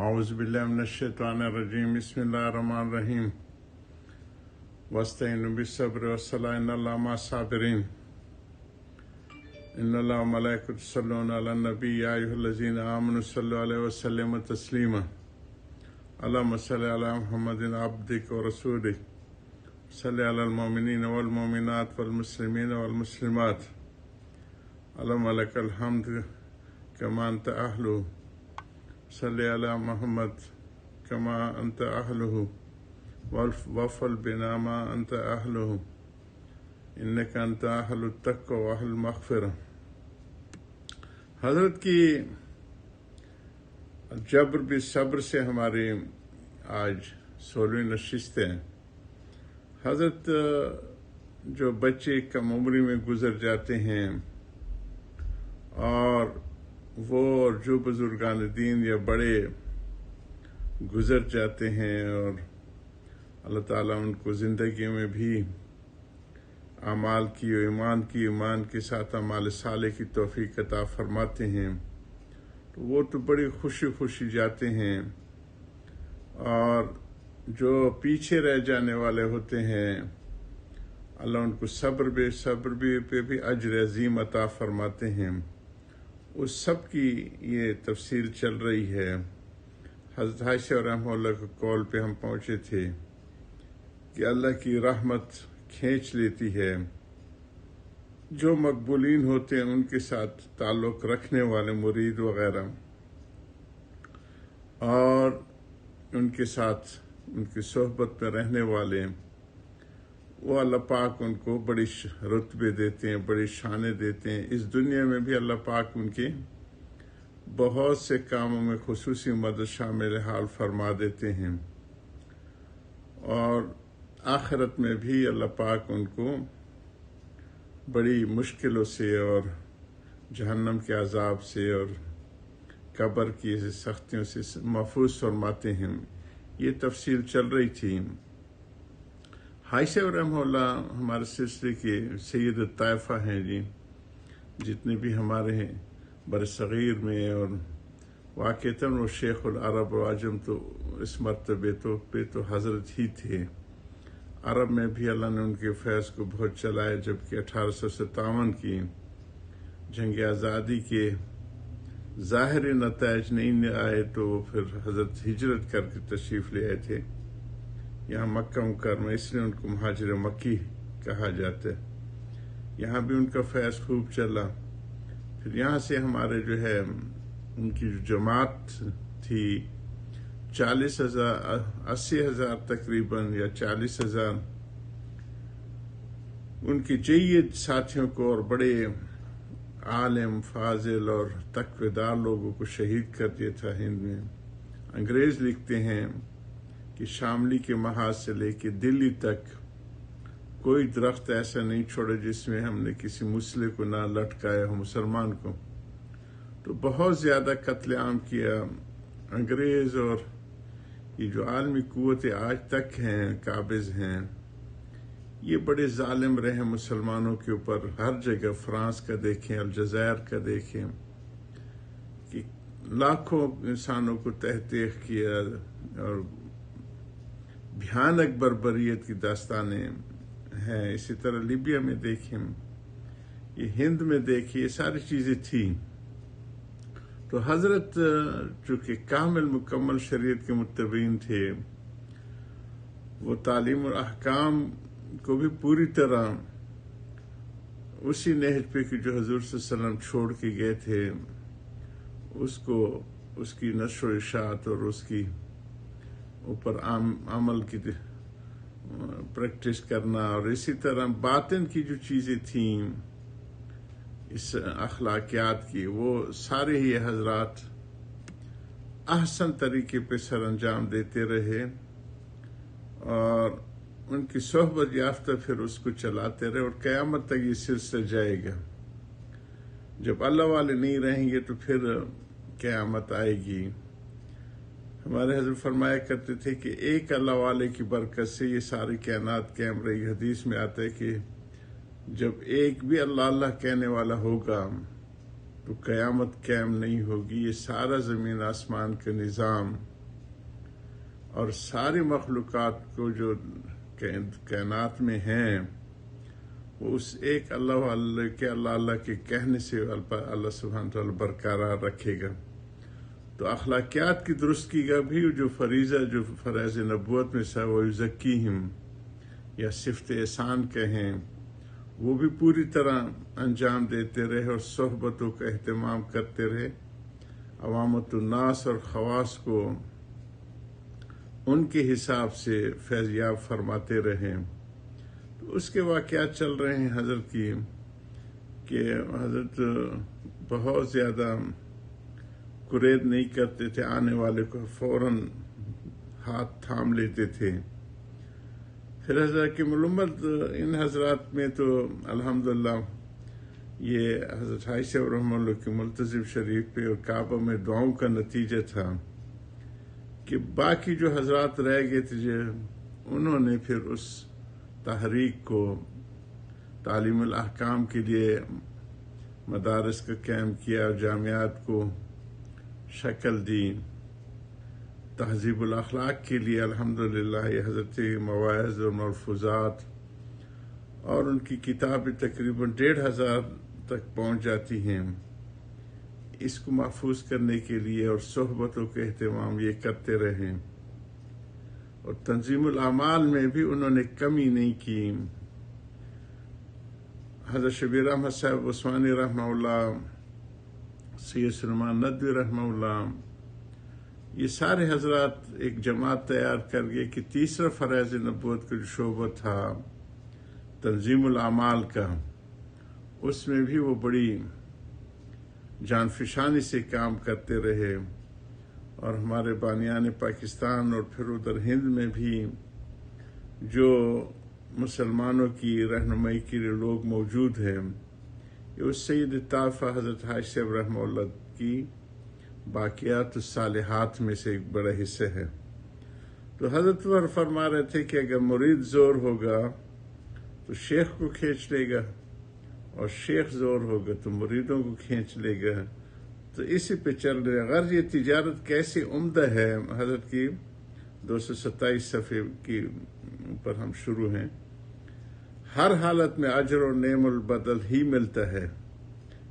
اعوذ باللہ من الشیطان الرجیم بسم اللہ الرحمن الرحیم واستعینوا بالصبر والصلاۃ ان اللہ مع الصابرین ان اللہ وملائکتہ یصلون علی النبی یا ایھا الذین آمنوا صلوا علیہ وسلموا تسلیما اللہم صل علی محمد عبدک ورسولک صل علی المؤمنین والمؤمنات والمسلمین والمسلمات اللہم لک الحمد کما انت اہلہ صلی علی محمد کما انت اہلہ وفل بنا ما انت اہلہ انک انت اہل التقوی واہل المغفرہ۔ حضرت کی جبر بھی صبر سے ہماری آج 16ویں نشست ہے۔ حضرت جو بچے کم عمری میں گزر جاتے ہیں اور وہ جو بزرگان دین یا بڑے گزر جاتے ہیں اور اللہ تعالیٰ ان کو زندگی میں بھی اعمال کی و ایمان کے ساتھ اعمال صالح کی توفیق عطا فرماتے ہیں تو وہ تو بڑی خوشی جاتے ہیں، اور جو پیچھے رہ جانے والے ہوتے ہیں اللہ ان کو صبر پہ بھی اجر عظیم عطا فرماتے ہیں۔ اس سب کی یہ تفصیل چل رہی ہے۔ حضرت عائشہ رحمہ اللہ کے قول پہ ہم پہنچے تھے کہ اللہ کی رحمت کھینچ لیتی ہے جو مقبولین ہوتے ہیں ان کے ساتھ تعلق رکھنے والے مرید وغیرہ، اور ان کے ساتھ ان کی صحبت میں رہنے والے، وہ اللہ پاک ان کو بڑی رتبے دیتے ہیں، بڑی شانیں دیتے ہیں۔ اس دنیا میں بھی اللہ پاک ان کے بہت سے کاموں میں خصوصی مدد شامل حال فرما دیتے ہیں، اور آخرت میں بھی اللہ پاک ان کو بڑی مشکلوں سے اور جہنم کے عذاب سے اور قبر کی سختیوں سے محفوظ فرماتے ہیں۔ یہ تفصیل چل رہی تھی۔ عائشہ رحمہ اللہ ہمارے سلسلے کے سید الطائفہ ہیں جی، جتنے بھی ہمارے برصغیر میں، اور واقعتاً وہ شیخ العرب و عجم تو اس مرتبے پہ تو حضرت ہی تھے۔ عرب میں بھی اللہ نے ان کے فیض کو بہت چلایا، جبکہ 1857 کی جنگ آزادی کے ظاہری نتائج نہیں آئے تو وہ پھر حضرت ہجرت کر کے تشریف لے آئے تھے یہاں مکہ مکرمہ، اس لیے ان کو مہاجر مکی کہا جاتا ہے۔ یہاں بھی ان کا فیض خوب چلا۔ پھر یہاں سے ہمارے جو ہے ان کی جو جماعت تھی 80,000 تقریباً یا 40,000 ان کی جید ساتھیوں کو اور بڑے عالم فاضل اور تقوی دار لوگوں کو شہید کر دیا تھا ہند میں۔ انگریز لکھتے ہیں کہ شاملی کے محاذ سے لے کے دلی تک کوئی درخت ایسا نہیں چھوڑا جس میں ہم نے کسی مسلح کو نہ لٹکایا ہو، مسلمان کو۔ تو بہت زیادہ قتل عام کیا انگریز، اور یہ جو عالمی قوتیں آج تک ہیں قابض ہیں، یہ بڑے ظالم رہے مسلمانوں کے اوپر۔ ہر جگہ فرانس کا دیکھیں، الجزائر کا دیکھیں کہ لاکھوں انسانوں کو تحقیق کیا، اور بھیانک بربریت کی داستانیں ہیں۔ اسی طرح لیبیا میں دیکھیں، یہ ہند میں دیکھیں، یہ ساری چیزیں تھیں۔ تو حضرت چونکہ کامل مکمل شریعت کے متبعین تھے، وہ تعلیم اور احکام کو بھی پوری طرح اسی نہج پہ کہ جو حضور صلی اللہ علیہ وسلم چھوڑ کے گئے تھے اس کی نشر و اشاعت اور اس کی اوپر عمل کی پریکٹس کرنا، اور اسی طرح باطن کی جو چیزیں تھیں اس اخلاقیات کی، وہ سارے ہی حضرات احسن طریقے پہ سر انجام دیتے رہے، اور ان کی صحبت یافتہ پھر اس کو چلاتے رہے، اور قیامت تک یہ سلسلہ جائے گا۔ جب اللہ والے نہیں رہیں گے تو پھر قیامت آئے گی۔ ہمارے حضرت فرمایا کرتے تھے کہ ایک اللہ والے کی برکت سے یہ ساری کائنات قائم رہی۔ حدیث میں آتا ہے کہ جب ایک بھی اللہ اللہ کہنے والا ہوگا تو قیامت قائم نہیں ہوگی۔ یہ سارا زمین آسمان کا نظام اور ساری مخلوقات کو جو کائنات میں ہیں وہ اس ایک اللہ کے کہنے سے اللہ سبحانہ تعالیٰ برقرار رکھے گا. تو اخلاقیات کی درستگی کا بھی جو فریضہ جو فرائض نبوت میں سے وہ یزکیہم یا صفت احسان کہیں وہ بھی پوری طرح انجام دیتے رہے اور صحبتوں کا اہتمام کرتے رہے. عوامت الناس اور خواص کو ان کے حساب سے فیضیاب فرماتے رہے. تو اس کے واقعات چل رہے ہیں حضرت کی کہ حضرت بہت زیادہ قرید نہیں کرتے تھے، آنے والے کو فوراً ہاتھ تھام لیتے تھے. پھر حضرت کی ملومت ان حضرات میں تو الحمدللہ یہ حضرت عائشہ رحمہ اللہ کی ملتزم شریف پہ اور کعبہ میں دعاؤں کا نتیجہ تھا کہ باقی جو حضرات رہ گئے تھے انہوں نے پھر اس تحریک کو تعلیم الاحکام کے لیے مدارس کا قیام کیا، جامعات کو شکل دی. تہذیب الاخلاق کے لیے الحمدللہ یہ حضرت مواعظ اور ملفوظات اور ان کی کتابیں تقریباً 1500 تک پہنچ جاتی ہیں. اس کو محفوظ کرنے کے لیے اور صحبتوں کے اہتمام یہ کرتے رہے اور تنظیم الاعمال میں بھی انہوں نے کمی نہیں کی. حضرت شبیر احمد صاحب عثمانی رحمہ اللہ، سید سلیمان ندوی رحمہ اللہ، یہ سارے حضرات ایک جماعت تیار کر گئے کہ تیسرا فرائض نبوت کا جو شعبہ تھا تنظیم الاعمال کا، اس میں بھی وہ بڑی جان فشانی سے کام کرتے رہے. اور ہمارے بانیان پاکستان اور پھر ادھر ہند میں بھی جو مسلمانوں کی رہنمائی کے لیے لوگ موجود ہیں، یہ اس سید طائفہ حضرت عائشہ رحمہ اللہ کی باقیات الصالحات میں سے ایک بڑا حصہ ہے. تو حضرت فرما رہے تھے کہ اگر مرید زور ہوگا تو شیخ کو کھینچ لے گا اور شیخ زور ہوگا تو مریدوں کو کھینچ لے گا. تو اسی پہ چل رہے. غرض یہ تجارت کیسی عمدہ ہے. حضرت کی 227 صفحے کی پر ہم شروع ہیں. ہر حالت میں اجر اور نعم البدل ہی ملتا ہے.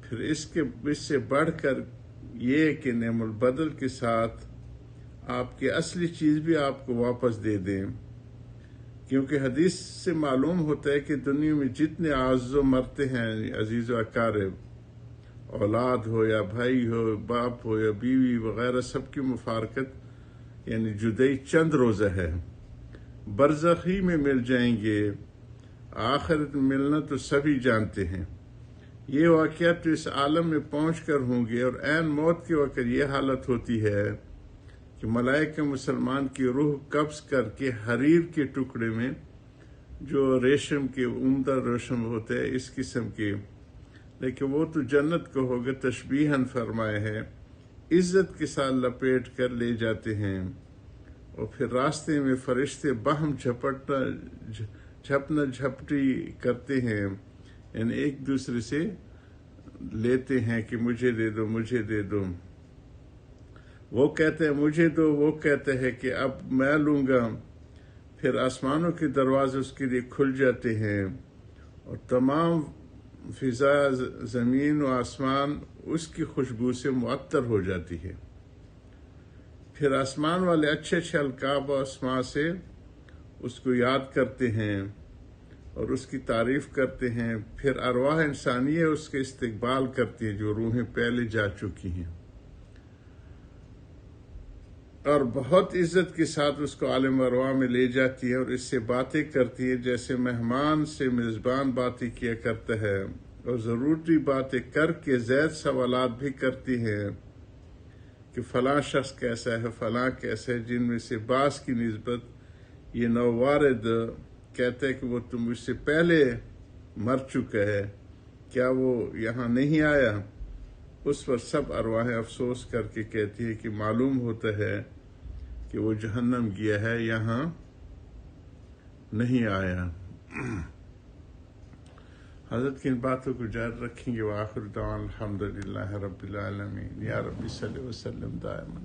پھر اس سے بڑھ کر یہ کہ نعم البدل کے ساتھ آپ کی اصلی چیز بھی آپ کو واپس دے دیں، کیونکہ حدیث سے معلوم ہوتا ہے کہ دنیا میں جتنے اعز و مرتے ہیں عزیز و اقارب، اولاد ہو یا بھائی ہو، باپ ہو یا بیوی وغیرہ، سب کی مفارقت یعنی جدائی چند روزہ ہے. برزخ ہی میں مل جائیں گے، آخرت میں ملنا تو سبھی جانتے ہیں. یہ واقعات تو اس عالم میں پہنچ کر ہوں گے اور عین موت کے وقت یہ حالت ہوتی ہے کہ ملائکہ مسلمان کی روح قبض کر کے حریر کے ٹکڑے میں جو ریشم کے عمدہ ریشم ہوتے ہیں اس قسم کے، لیکن وہ تو جنت کو ہوگا، تشبیہاً فرمائے ہے، عزت کے ساتھ لپیٹ کر لے جاتے ہیں. اور پھر راستے میں فرشتے باہم جھپنا جھپٹی کرتے ہیں، یعنی ایک دوسرے سے لیتے ہیں کہ مجھے دے دو مجھے دے دو. وہ کہتے ہیں مجھے دو، وہ کہتے ہیں کہ اب میں لوں گا. پھر آسمانوں کے دروازے اس کے لیے کھل جاتے ہیں اور تمام فضا، زمین و آسمان اس کی خوشبو سے معطر ہو جاتی ہے. پھر آسمان والے اچھے اچھے القاب و اسماء سے اس کو یاد کرتے ہیں اور اس کی تعریف کرتے ہیں. پھر ارواح انسانیہ اس کے استقبال کرتی ہیں جو روحیں پہلے جا چکی ہیں، اور بہت عزت کے ساتھ اس کو عالم ارواح میں لے جاتی ہے اور اس سے باتیں کرتی ہے جیسے مہمان سے میزبان باتیں کیا کرتا ہے، اور ضروری باتیں کر کے زائد سوالات بھی کرتی ہیں کہ فلاں شخص کیسا ہے، فلاں کیسا ہے، جن میں سے بعض کی نسبت یہ نووارد کہتا ہے کہ وہ تو مجھ سے پہلے مر چکا ہے، کیا وہ یہاں نہیں آیا؟ اس پر سب ارواح افسوس کر کے کہتی ہے کہ معلوم ہوتا ہے کہ وہ جہنم گیا ہے، یہاں نہیں آیا. حضرت کی ان باتوں کو جاری رکھیں گے. وآخر دعوانا الحمدللہ رب العالمین. یا رب صلی وسلم دائما.